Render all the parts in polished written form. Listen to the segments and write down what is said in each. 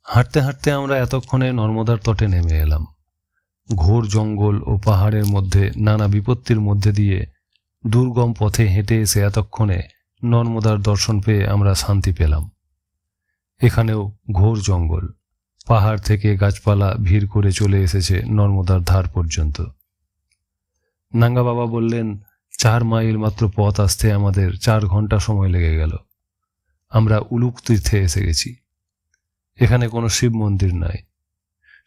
হাঁটতে হাঁটতে আমরা এতক্ষণে নর্মদার তটে নেমে এলাম। ঘোর জঙ্গল ও পাহাড়ের মধ্যে নানা বিপত্তির মধ্যে দিয়ে দুর্গম পথে হেঁটে এসে এতক্ষণে নর্মদার দর্শন পেয়ে আমরা শান্তি পেলাম। এখানেও ঘোর জঙ্গল, পাহাড় থেকে গাছপালা ভিড় করে চলে এসেছে নর্মদার ধার পর্যন্ত। নাঙ্গা বাবা বললেন 4 মাইল মাত্র পথ আসতে আমাদের 4 ঘন্টা সময় লেগে গেল। আমরা উলুক তীর্থে এসে গেছি। এখানে কোনো শিব মন্দির নাই।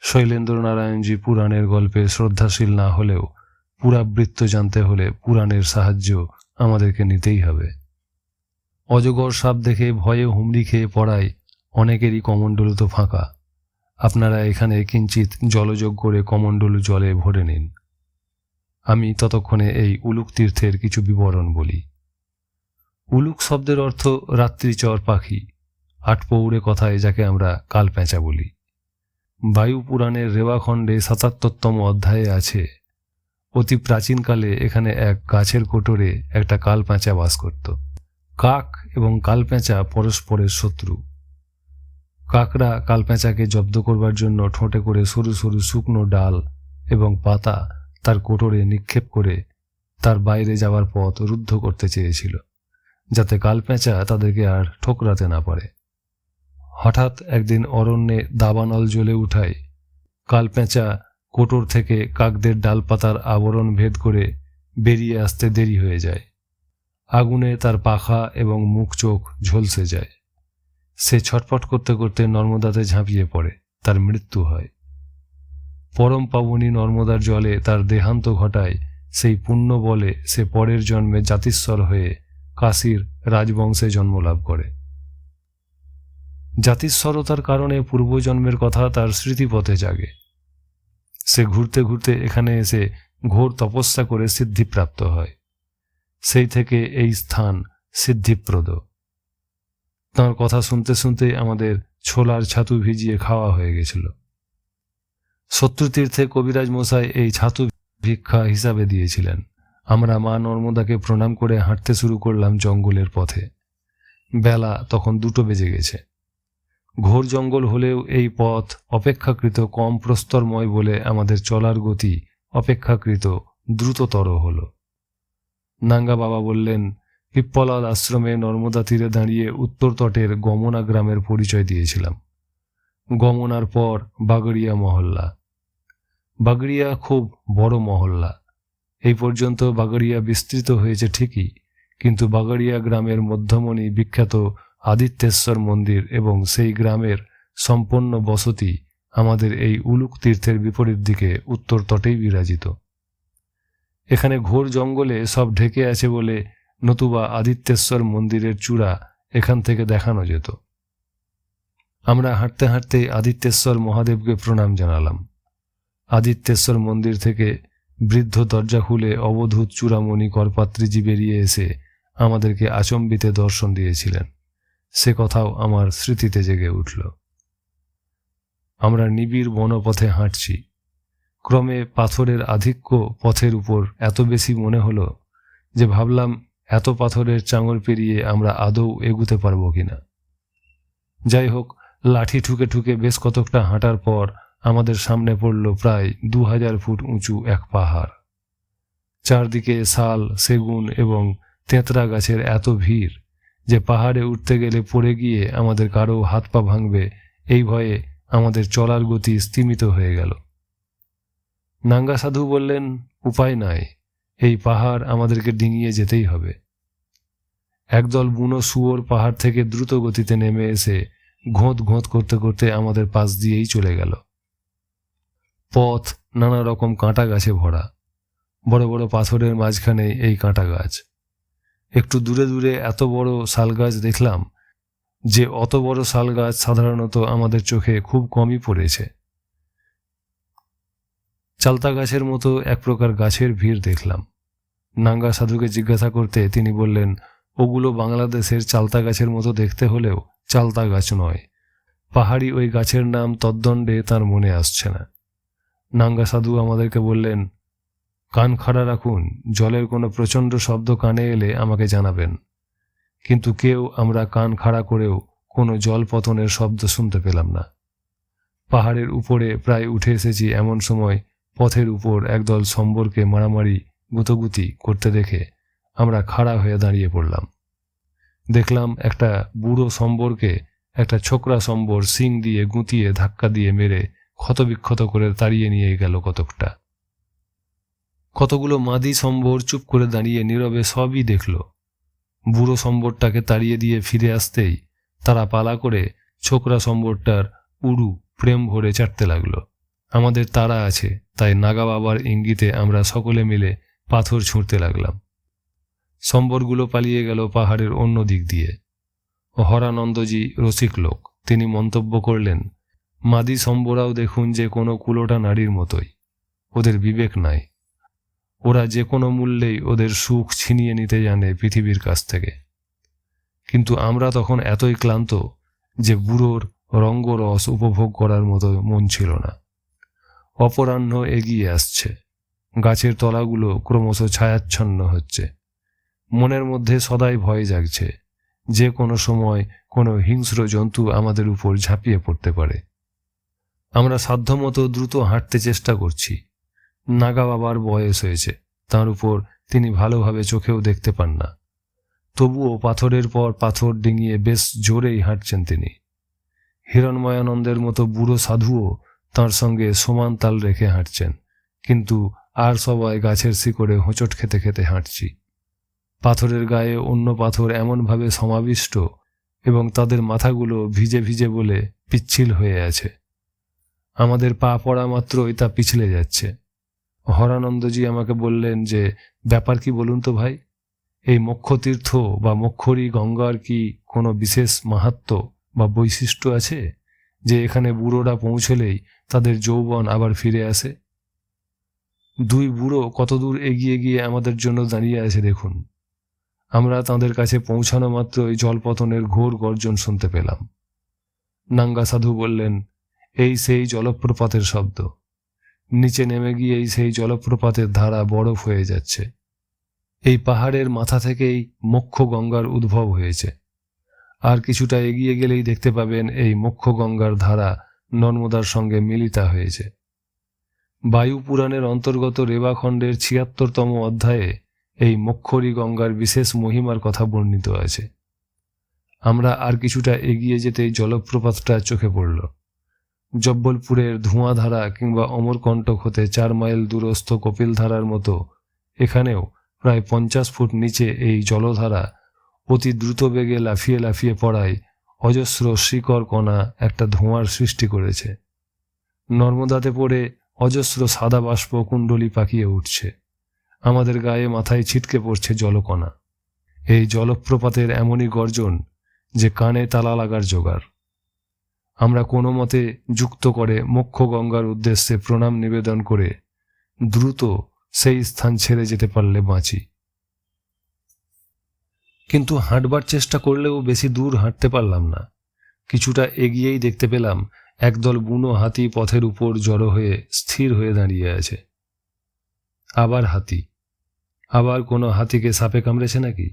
শৈলেন্দ্র নারায়ণজি পুরাণের গল্পে শ্রদ্ধাশীল না হলেও পুরাবৃত্ত জানতে হলে পুরাণের সাহায্য আমাদেরকে নিতেই হবে। অজগর সাপ দেখে ভয়ে হুমড়ি খেয়ে পড়ায় অনেকেরই কমণ্ডলু তো ফাঁকা। আপনারা এখানে কিঞ্চিত জলযোগ করে কমণ্ডলু জলে ভরে নিন। আমি ততক্ষণে এই উলুক তীর্থের কিছু বিবরণ বলি। উলুক শব্দের অর্থ রাত্রিচর পাখি, আটপৌরে কথায় যাকে আমরা কালপ্যাঁচা বলি। বায়ু পুরাণের রেওয়াখণ্ডে 77তম অধ্যায়ে আছে, অতি প্রাচীনকালে এখানে এক গাছের কোটরে একটা কালপ্যাঁচা বাস করত। কাক এবং কালপ্যাঁচা পরস্পরের শত্রু। কাকরা কালপ্যাঁচাকে জব্দ করবার জন্য ঠোঁটে করে সরু সরু শুকনো ডাল এবং পাতা তার কোটরে নিক্ষেপ করে তার বাইরে যাওয়ার পথ রুদ্ধ করতে চেয়েছিল, যাতে কালপ্যাঁচা তাদেরকে আর ঠোকরাতে না পারে। হঠাৎ একদিন অরণ্যে দাবানল জ্বলে উঠায় কালপ্যাঁচা কোটর থেকে কাকদের ডালপাতার আবরণ ভেদ করে বেরিয়ে আসতে দেরি হয়ে যায়। আগুনে তার পাখা এবং মুখ চোখ ঝলসে যায়। সে ছটফট করতে করতে নর্মদাতে ঝাঁপিয়ে পড়ে, তার মৃত্যু হয়। পরম পাবনী নর্মদার জলে তার দেহান্ত ঘটায় সেই পুণ্য বলে সে পরের জন্মে জাতিস্বর হয়ে কাশীর রাজবংশে জন্মলাভ করে। জাতিস্বরতার কারণে পূর্বজন্মের কথা তার স্মৃতিপথে জাগে। সে ঘুরতে ঘুরতে এখানে এসে ঘোর তপস্যা করে সিদ্ধিপ্রাপ্ত হয়। সেই থেকে এই স্থান সিদ্ধিপ্রদ। তাঁর কথা শুনতে শুনতে আমাদের ছোলার ছাতু ভিজিয়ে খাওয়া হয়ে গেছিল। শত্রুতীর্থে কবিরাজ মশাই এই ছাতু ভিক্ষা হিসাবে দিয়েছিলেন। আমরা মা নর্মদাকে প্রণাম করে হাঁটতে শুরু করলাম জঙ্গলের পথে। বেলা তখন 2টো বেজে গেছে। ঘোর জঙ্গল হলেও এই পথ অপেক্ষাকৃত কম প্রস্তরময় বলে আমাদের চলার গতি অপেক্ষাকৃত দ্রুততর হল। নাঙ্গা বাবা বললেন, পিপ্পলাল আশ্রমে নর্মদা তীরে দাঁড়িয়ে উত্তর তটের গমনা গ্রামের পরিচয় দিয়েছিলাম। গমনার পর বাগড়িয়া মহল্লা। বাগড়িয়া খুব বড় মহল্লা। এই পর্যন্ত বাগড়িয়া বিস্তৃত হয়েছে ঠিকই, কিন্তু বাগড়িয়া গ্রামের মধ্যমণি বিখ্যাত আদিত্যেশ্বর মন্দির এবং সেই গ্রামের সম্পন্ন বসতি আমাদের এই উলুক তীর্থের বিপরীত দিকে উত্তর তটেই বিরাজিত। এখানে ঘোর জঙ্গলে সব ঢেকে আছে বলে নতুবা আদিত্যেশ্বর মন্দিরের চূড়া এখান থেকে দেখানো যেত। আমরা হাঁটতে হাঁটতে আদিত্যেশ্বর মহাদেবকে প্রণাম জানালাম। আদিত্যেশ্বর মন্দির থেকে বৃদ্ধ দরজা খুলে অবধূত চূড়ামণি করপাত্রীজি বেরিয়ে এসে আমাদেরকে আচম্বিতে দর্শন দিয়েছিলেন। সে কথাও আমার স্মৃতিতে জেগে উঠল। আমরা নিবিড় বনপথে হাঁটছি। ক্রমে পাথরের আধিক্য পথের উপর এত বেশি মনে হলো যে ভাবলাম এত পাথরের চাঙড় পেরিয়ে আমরা আদৌ এগুতে পারব কিনা। যাই হোক, লাঠি ঠুকে ঠুকে বেশ কতকটা হাঁটার পর আমাদের সামনে পড়ল প্রায় 2000 ফুট উঁচু এক পাহাড়। চারদিকে শাল, সেগুন এবং তেঁতরা গাছের এত ভিড় যে পাহাড়ে উঠতে গেলে পড়ে গিয়ে আমাদের কারো হাত পা ভাঙবে এই ভয়ে আমাদের চলার গতি স্তিমিত হয়ে গেল। নাঙ্গা সাধু বললেন, উপায় নাই, এই পাহাড় আমাদেরকে ডিঙিয়ে যেতেই হবে। একদল বুনো শুয়োর পাহাড় থেকে দ্রুত গতিতে নেমে এসে ঘোঁত ঘোঁত করতে করতে আমাদের পাশ দিয়েই চলে গেল। পথ নানা রকম কাঁটা গাছে ভরা। বড় বড় পাথরের মাঝখানে এই কাঁটা গাছ। একটু দূরে দূরে এত বড় শাল গাছ দেখলাম যে অত বড় শাল গাছ সাধারণত আমাদের চোখে খুব কমই পড়েছে। চালতা গাছের মতো এক প্রকার গাছের ভিড় দেখলাম। নাঙ্গা সাধুকে জিজ্ঞাসা করতে তিনি বললেন, ওগুলো বাংলাদেশের চালতা গাছের মতো দেখতে হলেও চালতা গাছ নয়। পাহাড়ি ওই গাছের নাম তদ্দণ্ডে তার মনে আসছে না। নাঙ্গা সাধু আমাদেরকে বললেন, কান খাড়া রাখুন, জলের কোনো প্রচণ্ড শব্দ কানে এলে আমাকে জানাবেন। কিন্তু কেউ আমরা কান খাড়া করেও কোনো জল পতনের শব্দ শুনতে পেলাম না। পাহাড়ের উপরে প্রায় উঠে এসেছি এমন সময় পথের উপর একদল সম্বরকে মারামারি গুতোগুতি করতে দেখে আমরা খাড়া হয়ে দাঁড়িয়ে পড়লাম। দেখলাম একটা বুড়ো সম্বরকে একটা ছোকরা সম্বর শিং দিয়ে গুঁতিয়ে ধাক্কা দিয়ে মেরে ক্ষতবিক্ষত করে তাড়িয়ে নিয়ে গেল কতকটা। কতগুলো মাদি সম্বর চুপ করে দাঁড়িয়ে নীরবে সবই দেখল। বুড়ো সম্বরটাকে তাড়িয়ে দিয়ে ফিরে আসতেই তারা পালা করে ছোকরা সম্বরটার উড়ু প্রেম ভরে চাটতে লাগলো। আমাদের তাড়া আছে, তাই নাগা বাবার ইঙ্গিতে আমরা সকলে মিলে পাথর ছুঁড়তে লাগলাম। সম্বরগুলো পালিয়ে গেল পাহাড়ের অন্য দিক দিয়ে। হরানন্দজি রসিক লোক, তিনি মন্তব্য করলেন, মাদি সম্বরাও দেখুন যে কোনো কুলোটা নারীর মতোই, ওদের বিবেক নাই। ওরা যে কোনো মূল্যেই ওদের সুখ ছিনিয়ে নিতে জানে পৃথিবীর কাছ থেকে। কিন্তু আমরা তখন এতই ক্লান্ত যে বুড়োর রঙ্গরস উপভোগ করার মতো মন ছিল না। অপরাহ্ন এগিয়ে আসছে, গাছের তলাগুলো ক্রমশ ছায়াচ্ছন্ন হচ্ছে। মনের মধ্যে সদাই ভয় জাগছে, যে কোনো সময় কোনো হিংস্র জন্তু আমাদের উপর ঝাঁপিয়ে পড়তে পারে। আমরা সাধ্যমতো দ্রুত হাঁটতে চেষ্টা করছি। নাগা বাবার বয়স হয়েছে, তার উপর তিনি ভালোভাবে চোখেও দেখতে পান না। তবুও পাথরের পর পাথর ডিঙিয়ে বেশ জোরেই হাঁটছেন তিনি। হিরণময়ানন্দের মতো বুড়ো সাধুও তাঁর সঙ্গে সমান তাল রেখে হাঁটছেন, কিন্তু আর সবাই গাছের শিকড়ে হোঁচট খেতে খেতে হাঁটছি। পাথরের গায়ে অন্য পাথর এমনভাবে সমাবিষ্ট এবং তাদের মাথাগুলো ভিজে ভিজে বলে পিচ্ছিল হয়ে আছে। আমাদের পা পড়া মাত্রই তা পিছলে যাচ্ছে। হরানন্দজি আমাকে বললেন যে, ব্যাপার কি বলুন তো ভাই, এই মোক্ষতীর্থ বা মোক্ষরী গঙ্গার কি কোনো বিশেষ মাহাত্ম্য বা বৈশিষ্ট্য আছে যে এখানে বুড়োরা পৌঁছলেই তাদের যৌবন আবার ফিরে আসে? দুই বুড়ো কতদূর এগিয়ে গিয়ে আমাদের জন্য দাঁড়িয়ে আছে দেখুন। আমরা তাদের কাছে পৌঁছানো মাত্রই জলপতনের ঘোর গর্জন শুনতে পেলাম। নাঙ্গা সাধু বললেন, এই সেই জলপ্রপাতের শব্দ। নিচে নেমে গিয়েই সেই জলপ্রপাতের ধারা বরফ হয়ে যাচ্ছে। এই পাহাড়ের মাথা থেকেই মোক্ষ গঙ্গার উদ্ভব হয়েছে। আর কিছুটা এগিয়ে গেলেই দেখতে পাবেন এই মোক্ষ গঙ্গার ধারা নর্মদার সঙ্গে মিলিতা হয়েছে। বায়ু পুরাণের অন্তর্গত রেবাখণ্ডের ৭৬তম অধ্যায়ে এই মোক্ষরী গঙ্গার বিশেষ মহিমার কথা বর্ণিত আছে। আমরা আর কিছুটা এগিয়ে যেতেই জলপ্রপাতটা চোখে পড়ল। জব্বলপুরের ধোঁয়াধারা কিংবা অমরকণ্টক হতে ৪ মাইল দূরস্থ কপিলধারার মতো এখানেও প্রায় ৫০ ফুট নিচে এই জলধারা অতি দ্রুত বেগে লাফিয়ে লাফিয়ে পড়ায় অজস্র শিকড় কণা একটা ধোঁয়ার সৃষ্টি করেছে। নর্মদাতে পড়ে অজস্র সাদা বাষ্প কুণ্ডলী পাকিয়ে উঠছে। আমাদের গায়ে মাথায় ছিটকে পড়ছে জলকণা। এই জলপ্রপাতের এমনই গর্জন যে কানে তালা লাগার জোগাড়। আমরা কোনো মতে যুক্ত করে মোক্ষ গঙ্গার উদ্দেশ্যে প্রণাম নিবেদন করে দ্রুত সেই স্থান ছেড়ে যেতে পারলে বাঁচি। কিন্তু হাঁটবার চেষ্টা করলেও বেশি দূর হাঁটতে পারলাম না। কিছুটা এগিয়েই দেখতে পেলাম একদল বুনো হাতি পথের উপর জড়ো হয়ে স্থির হয়ে দাঁড়িয়ে আছে। আবার হাতি, আবার কোনো হাতিকে সাপে কামড়েছে নাকি?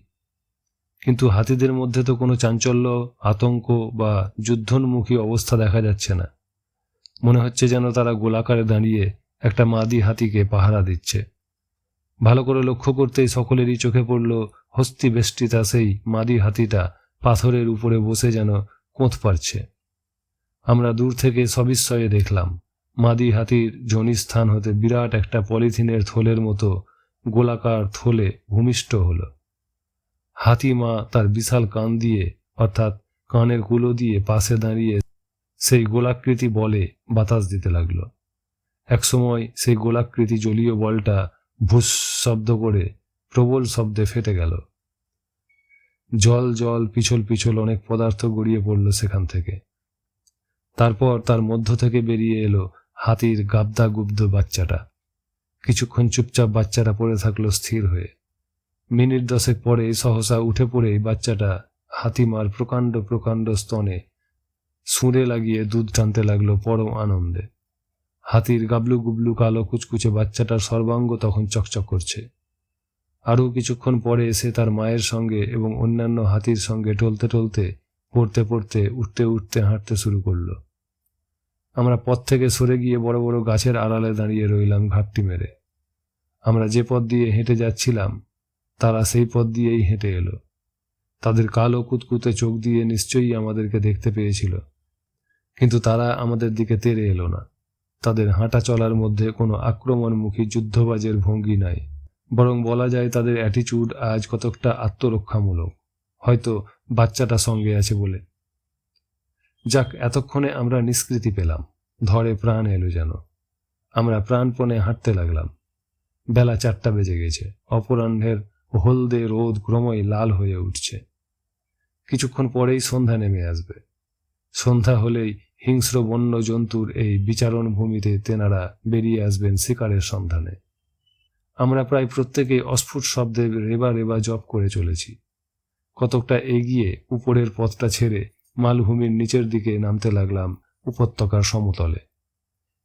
কিন্তু হাতিদের মধ্যে তো কোনো চাঞ্চল্য, আতঙ্ক বা যুদ্ধোন্মুখী অবস্থা দেখা যাচ্ছে না। মনে হচ্ছে যেন তারা গোলাকারে দাঁড়িয়ে একটা মাদি হাতিকে পাহারা দিচ্ছে। ভালো করে লক্ষ্য করতেই সকলেরই চোখে পড়ল হস্তি বেষ্টিতা সেই মাদি হাতিটা পাথরের উপরে বসে যেন কোঁত পারছে। আমরা দূর থেকে সবিস্ময়ে দেখলাম মাদি হাতির জনিস্থান হতে বিরাট একটা পলিথিনের থলের মতো গোলাকার থলে ভূমিষ্ঠ হল। হাতিমা তার বিশাল কান দিয়ে অর্থাৎ কানের কুলো দিয়ে পাশে দাঁড়িয়ে সেই গোলাকৃতি বলে বাতাস দিতে লাগল। একসময় সেই গোলাকৃতি জলীয় বলটা ভুস শব্দ করে প্রবল শব্দে ফেটে গেল। জল জল পিছল পিছল অনেক পদার্থ গড়িয়ে পড়ল সেখান থেকে। তারপর তার মধ্য থেকে বেরিয়ে এলো হাতির গাবদা গুব্ধ বাচ্চাটা। কিছুক্ষণ চুপচাপ বাচ্চাটা পড়ে থাকলো স্থির হয়ে। মিনিট 10 পরে সহসা উঠে পড়েই বাচ্চাটা হাতিমার প্রকাণ্ড প্রকাণ্ড স্তনে সুঁড়ে লাগিয়ে দুধ টানতে লাগলো পরম আনন্দে। হাতির গাবলু গুবলু কালো কুচকুচে বাচ্চাটার সর্বাঙ্গ তখন চকচক করছে। আরও কিছুক্ষণ পরে এসে তার মায়ের সঙ্গে এবং অন্যান্য হাতির সঙ্গে টলতে টলতে পড়তে পড়তে উঠতে উঠতে হাঁটতে শুরু করলো। আমরা পথ থেকে সরে গিয়ে বড় বড় গাছের আড়ালে দাঁড়িয়ে রইলাম ঘাপটি মেরে। আমরা যে পথ দিয়ে হেঁটে যাচ্ছিলাম তারা সেই পথ দিয়েই হেঁটে এলো। তাদের কালো কুতকুতে চোখ দিয়ে নিশ্চয়ই আমাদেরকে দেখতে পেয়েছিল, কিন্তু তারা আমাদের দিকে তেড়ে এলো না। তাদের হাঁটা চলার মধ্যে কোনো আক্রমণমুখী যুদ্ধবাজের ভঙ্গি নাই, বরং বলা যায় তাদের অ্যাটিচিউড আজ কতকটা আত্মরক্ষামূলক, হয়তো বাচ্চাটা সঙ্গে আছে বলে। যাক, এতক্ষণে আমরা নিষ্কৃতি পেলাম, ধরে প্রাণ এলো যেন। আমরা প্রাণপণে হাঁটতে লাগলাম। বেলা 4টা বেজে গেছে। অপরাহ্নের হলদে রোদ ক্রমই লাল হয়ে উঠছে। কিছুক্ষণ পরেই সন্ধ্যা নেমে আসবে। সন্ধ্যা হলেই হিংস্র বন্য জন্তুর এই বিচারণ ভূমিতে তেনারা বেরিয়ে আসবেন শিকারের সন্ধানে। আমরা প্রায় প্রত্যেকেই অস্ফুট শব্দে রেবা রেবা জপ করে চলেছি। কতকটা এগিয়ে উপরের পথটা ছেড়ে মালভূমির নিচের দিকে নামতে লাগলাম উপত্যকার সমতলে।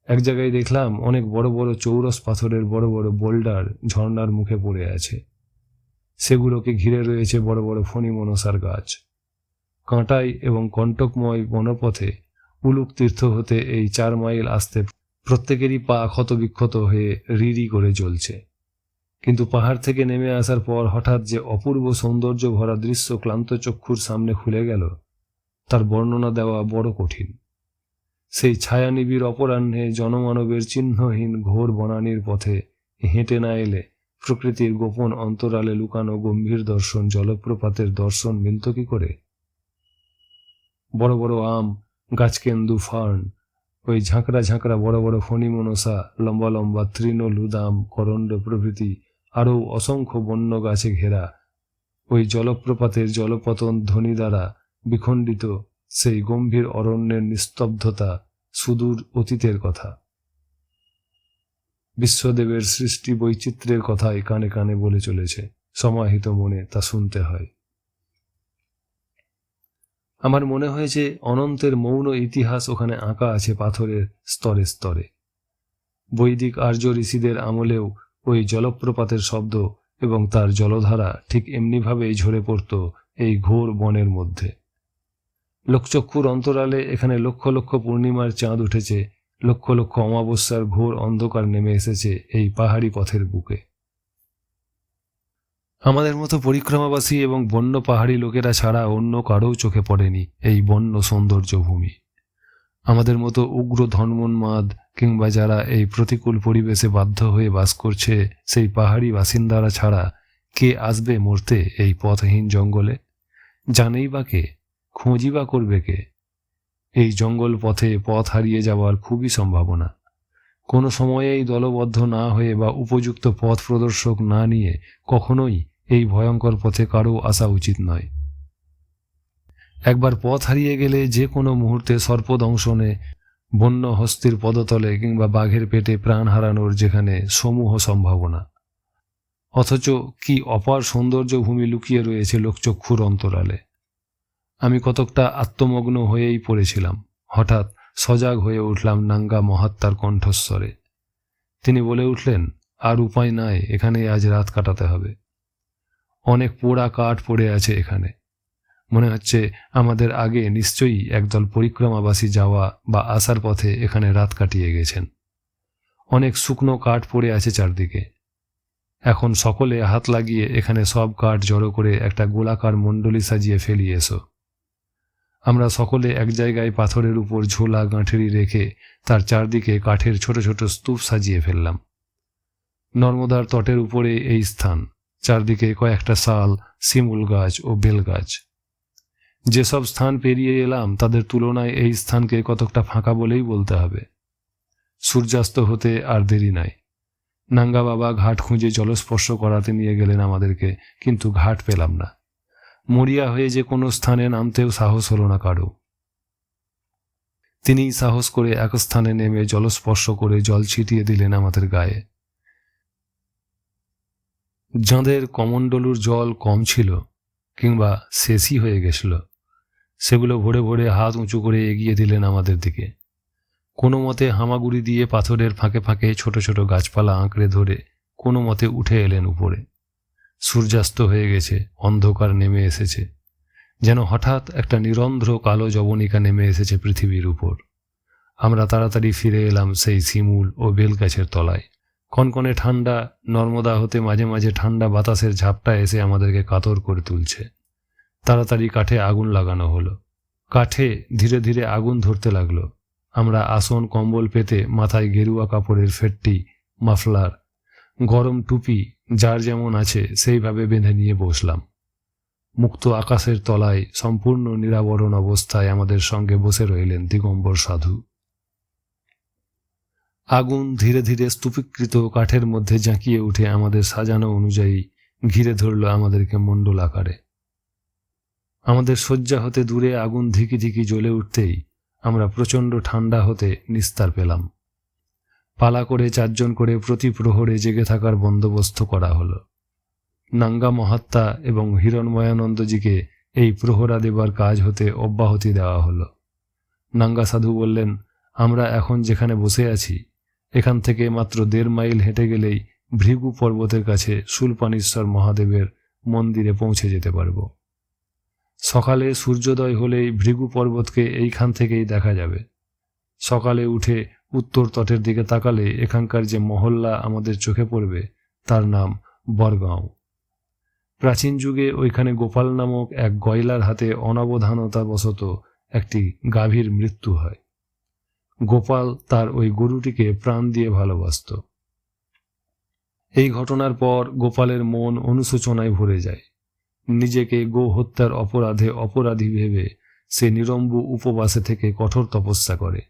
এক জায়গায় দেখলাম অনেক বড় বড় চৌরস পাথরের বড় বড় বোল্ডার ঝর্ণার মুখে পড়ে আছে। সেগুলোকে ঘিরে রয়েছে বড় বড় ফণি মনসার গাছ। কাঁটাই এবং কণ্টকময় বনপথে উলুক তীর্থ হতে এই 4 মাইল আসতে প্রত্যেকেরই পা ক্ষতবিক্ষত হয়ে রিরি করে জ্বলছে। কিন্তু পাহাড় থেকে নেমে আসার পর হঠাৎ যে অপূর্ব সৌন্দর্য ভরা দৃশ্য ক্লান্ত চক্ষুর সামনে খুলে গেল, তার বর্ণনা দেওয়া বড় কঠিন। সেই ছায়ানিবিড় অপরাহ্নে জনমানবের চিহ্নহীন ঘোর বনানীর পথে হেঁটে না এলে প্রকৃতির গোপন অন্তরালে লুকানো গম্ভীর দর্শন, জলপ্রপাতের দর্শন মিলত কি করে? বড় বড় আম, গাছকেন্দু, ফার্ন, ওই ঝাঁকড়া ঝাঁকড়া বড় বড় ফণি মনসা, লম্বা লম্বা তৃণ, লুদাম, করণ্ড প্রভৃতি আরও অসংখ্য বন্য গাছে ঘেরা ওই জলপ্রপাতের জলপতন ধ্বনি দ্বারা বিখণ্ডিত সেই গম্ভীর অরণ্যের নিস্তব্ধতা সুদূর অতীতের কথা, বিশ্বদেবের সৃষ্টি বৈচিত্র্যের কথাই কানে কানে বলে চলেছে। সমাহিত মনে তা শুনতে হয়। আমার মনে হয়েছে অনন্তের মৌন ইতিহাস ওখানে আঁকা আছে পাথরের স্তরে স্তরে। বৈদিক আর্য ঋষিদের আমলেও ওই জলপ্রপাতের শব্দ এবং তার জলধারা ঠিক এমনিভাবেই ঝরে পড়ত এই ঘোর বনের মধ্যে। লোকচক্ষুর অন্তরালে এখানে লক্ষ লক্ষ পূর্ণিমার চাঁদ উঠেছে, লক্ষ লক্ষ অমাবস্যার ঘোর অন্ধকার নেমে এসেছে এই পাহাড়ি পথের বুকে। আমাদের মতো পরিক্রমাবাসী এবং বন্য পাহাড়ি লোকেরা ছাড়া অন্য কারও চোখে পড়েনি এই বন্য সৌন্দর্য ভূমি। আমাদের মতো উগ্র ধর্মোন্মাদ কিংবা যারা এই প্রতিকূল পরিবেশে বাধ্য হয়ে বাস করছে সেই পাহাড়ি বাসিন্দারা ছাড়া কে আসবে মরতে এই পথহীন জঙ্গলে? জানেই বা কে? খোঁজই বা করবে কে? এই জঙ্গল পথে পথ হারিয়ে যাওয়ার খুবই সম্ভাবনা। কোনো সময়েই দলবদ্ধ না হয়ে বা উপযুক্ত পথ প্রদর্শক না নিয়ে কখনোই এই ভয়ঙ্কর পথে কারও আসা উচিত নয়। একবার পথ হারিয়ে গেলে যে কোনো মুহূর্তে সর্পদংশনে, বন্য হস্তির পদতলে কিংবা বাঘের পেটে প্রাণ হারানোর যেখানে সমূহ সম্ভাবনা, অথচ কি অপার সৌন্দর্য ভূমি লুকিয়ে রয়েছে লোকচক্ষুর অন্তরালে। আমি কতকটা আত্মমগ্ন হয়েই পড়েছিলাম। হঠাৎ সজাগ হয়ে উঠলাম নাঙ্গা মহাত্মার কণ্ঠস্বরে। তিনি বলে উঠলেন, আর উপায় নাই, এখানে আজ রাত কাটাতে হবে। অনেক পোড়া কাঠ পড়ে আছে এখানে। মনে হচ্ছে আমাদের আগে নিশ্চয়ই একদল পরিক্রমাবাসী যাওয়া বা আসার পথে এখানে রাত কাটিয়ে গেছেন। অনেক শুকনো কাঠ পড়ে আছে চারদিকে। এখন সকলে হাত লাগিয়ে এখানে সব কাঠ জড়ো করে একটা গোলাকার মণ্ডলী সাজিয়ে ফেলি এসো। আমরা সকলে এক জায়গায় পাথরের উপর ঝোলা গাঁঠেরি রেখে তার চারদিকে কাঠের ছোট ছোট স্তূপ সাজিয়ে ফেললাম। নর্মদার তটের উপরে এই স্থান, চারদিকে কয়েকটা শাল, শিমুল গাছ ও বেল গাছ। যেসব স্থান পেরিয়ে এলাম তাদের তুলনায় এই স্থানকে কতকটা ফাঁকা বলেই বলতে হবে। সূর্যাস্ত হতে আর দেরি নাই। নাঙ্গা বাবা ঘাট খুঁজে জলস্পর্শ করাতে নিয়ে গেলেন আমাদেরকে, কিন্তু ঘাট পেলাম না। মরিয়া হয়ে যে কোনো স্থানে নামতেও সাহস হলো না কারো। তিনিই সাহস করে এক স্থানে নেমে জলস্পর্শ করে জল ছিটিয়ে দিলেন আমাদের গায়ে। যাঁদের কমণ্ডলুর জল কম ছিল কিংবা শেষই হয়ে গেছিল, সেগুলো ভরে ভরে হাত উঁচু করে এগিয়ে দিলেন আমাদের দিকে। কোনো মতে হামাগুড়ি দিয়ে পাথরের ফাঁকে ফাঁকে ছোট ছোট গাছপালা আঁকড়ে ধরে কোনো মতে উঠে এলেন উপরে। সূর্যাস্ত হয়ে গেছে, অন্ধকার নেমে এসেছে, যেন হঠাৎ একটা নিরন্ধ্র কালো যবনিকা নেমে এসেছে পৃথিবীর উপর। আমরা তাড়াতাড়ি ফিরে এলাম সেই শিমুল ও বেলগাছের তলায়। কনকনে ঠান্ডা নর্মদা হতে মাঝে মাঝে ঠান্ডা বাতাসের ঝাপটা এসে আমাদেরকে কাতর করে তুলছে। তাড়াতাড়ি কাঠে আগুন লাগানো হলো। কাঠে ধীরে ধীরে আগুন ধরতে লাগলো। আমরা আসন কম্বল পেতে মাথায় গেরুয়া কাপড়ের ফেট্টি, মাফলার, গরম টুপি যার যেমন আছে সেইভাবে বেঁধে নিয়ে বসলাম। মুক্ত আকাশের তলায় সম্পূর্ণ নিরাবরণ অবস্থায় আমাদের সঙ্গে বসে রইলেন দিগম্বর সাধু। আগুন ধীরে ধীরে স্তূপীকৃত কাঠের মধ্যে জাঁকিয়ে উঠে আমাদের সাজানো অনুযায়ী ঘিরে ধরল আমাদেরকে মণ্ডল আকারে। আমাদের শয্যা হতে দূরে আগুন ধিকি ধিকি জ্বলে উঠতেই আমরা প্রচণ্ড ঠান্ডা হতে নিস্তার পেলাম। পালা করে 4 জন করে প্রতি প্রহরে জেগে থাকার বন্দোবস্ত করা হলো। নাঙ্গা মহাত্মা এবং হিরণময়ানন্দজিকে এই প্রহরা দেবার কাজ হতে অব্যাহতি দেওয়া হলো। নাঙ্গা সাধু বললেন, আমরা এখন যেখানে বসে আছি এখান থেকে মাত্র 1.5 মাইল হেঁটে গেলেই ভৃগু পর্বতের কাছে শূলপাণীশ্বর মহাদেবের মন্দিরে পৌঁছে যেতে পারব। সকালে সূর্যোদয় হলেই ভৃগু পর্বতকে এইখান থেকেই দেখা যাবে। সকালে উঠে উত্তর তটের দিকে তাকালে এখানকার যে মহল্লা আমাদের চোখে পড়বে তার নাম বরগাঁও। প্রাচীন যুগে ওইখানে গোপাল নামক এক গয়লার হাতে অনবধানতাবশত একটি গাভীর মৃত্যু হয়। গোপাল তার ওই গরুটিকে প্রাণ দিয়ে ভালোবাসত। এই ঘটনার পর গোপালের মন অনুশোচনায় ভরে যায়। নিজেকে গো হত্যার অপরাধে অপরাধী ভেবে সে নিরম্বু উপবাসে থেকে কঠোর তপস্যা করে।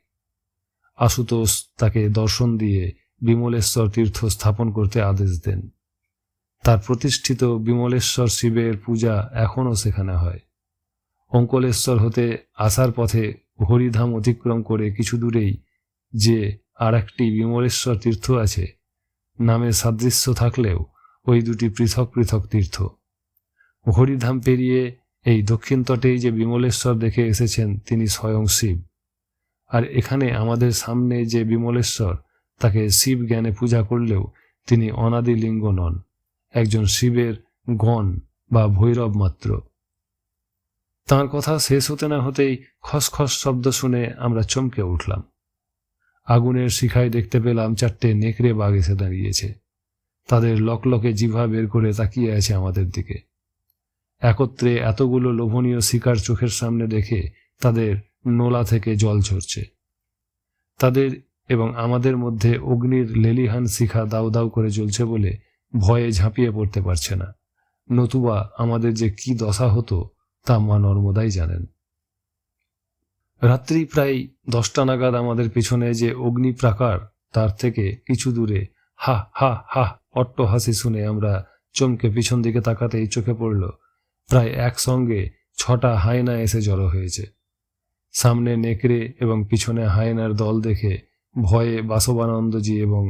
আশুতোষ তাকে দর্শন দিয়ে বিমলেশ্বর তীর্থ স্থাপন করতে আদেশ দেন। তার প্রতিষ্ঠিত বিমলেশ্বর শিবের পূজা এখনও সেখানে হয়। অঙ্কলেশ্বর হতে আসার পথে হরিধাম অতিক্রম করে কিছু দূরেই যে আর একটি বিমলেশ্বর তীর্থ আছে, নামে সাদৃশ্য থাকলেও ওই দুটি পৃথক পৃথক তীর্থ। হরিধাম পেরিয়ে এই দক্ষিণ তটেই যে বিমলেশ্বর দেখে এসেছেন তিনি স্বয়ং শিব। আর এখানে আমাদের সামনে যে বিমলেশ্বর, তাকে শিব জ্ঞানে পূজা করলেও তিনি অনাদি লিঙ্গ নন, একজন শিবের গণ বা ভৈরব মাত্র। তাঁর কথা শেষ হতে না হতেই খসখস শব্দ শুনে আমরা চমকে উঠলাম। আগুনের শিখায় দেখতে পেলাম 4টে নেকড়ে বাঘ এসে দাঁড়িয়েছে। তাদের লকলকে জিভা বের করে তাকিয়ে আছে আমাদের দিকে। একত্রে এতগুলো লোভনীয় শিকার চোখের সামনে দেখে তাদের নোলা থেকে জল ঝরছে। তাদের এবং আমাদের মধ্যে অগ্নির লেলিহান শিখা দাউ দাউ করে জ্বলছে বলে ভয়ে ঝাঁপিয়ে পড়তে পারছে না, নতুবা আমাদের যে কি দশা হতো তা মা নর্মদাই জানেন। রাত্রি প্রায় 10টা নাগাদ আমাদের পিছনে যে অগ্নি প্রাকার তার থেকে কিছু দূরে হা হা হা অট্টহাসি শুনে আমরা চমকে পিছন দিকে তাকাতেই চোখে পড়ল প্রায় একসঙ্গে 6টা হায়না এসে জড়ো হয়েছে। সামনে নেকড়ে এবং পিছনে হায়নার দল দেখে ভয়ে বাসবানন্দজি এবং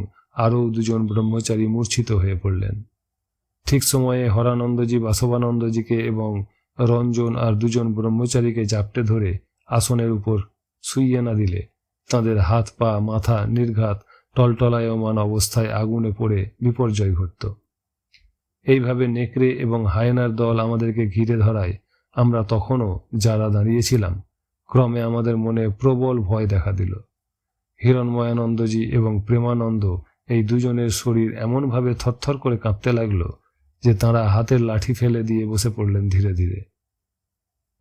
আরও 2 জন ব্রহ্মচারী মূর্ছিত হয়ে পড়লেন। ঠিক সময়ে হরানন্দজি বাসবানন্দজিকে এবং রঞ্জন আর 2 জন ব্রহ্মচারীকে জাপটে ধরে আসনের উপর শুইয়ে না দিলে তাঁদের হাত পা মাথা নির্ঘাত টলটলায়মান অবস্থায় আগুনে পড়ে বিপর্যয় ঘটত। এইভাবে নেকড়ে এবং হায়নার দল আমাদেরকে ঘিরে ধরায় আমরা তখনও যারা দাঁড়িয়েছিলাম ক্রমে আমাদের মনে প্রবল ভয় দেখা দিল। হিরণময়ানন্দজি এবং প্রেমানন্দ এই 2 জনের শরীর এমনভাবে থরথর করে কাঁপতে লাগলো যে তাঁরা হাতের লাঠি ফেলে দিয়ে বসে পড়লেন ধীরে ধীরে।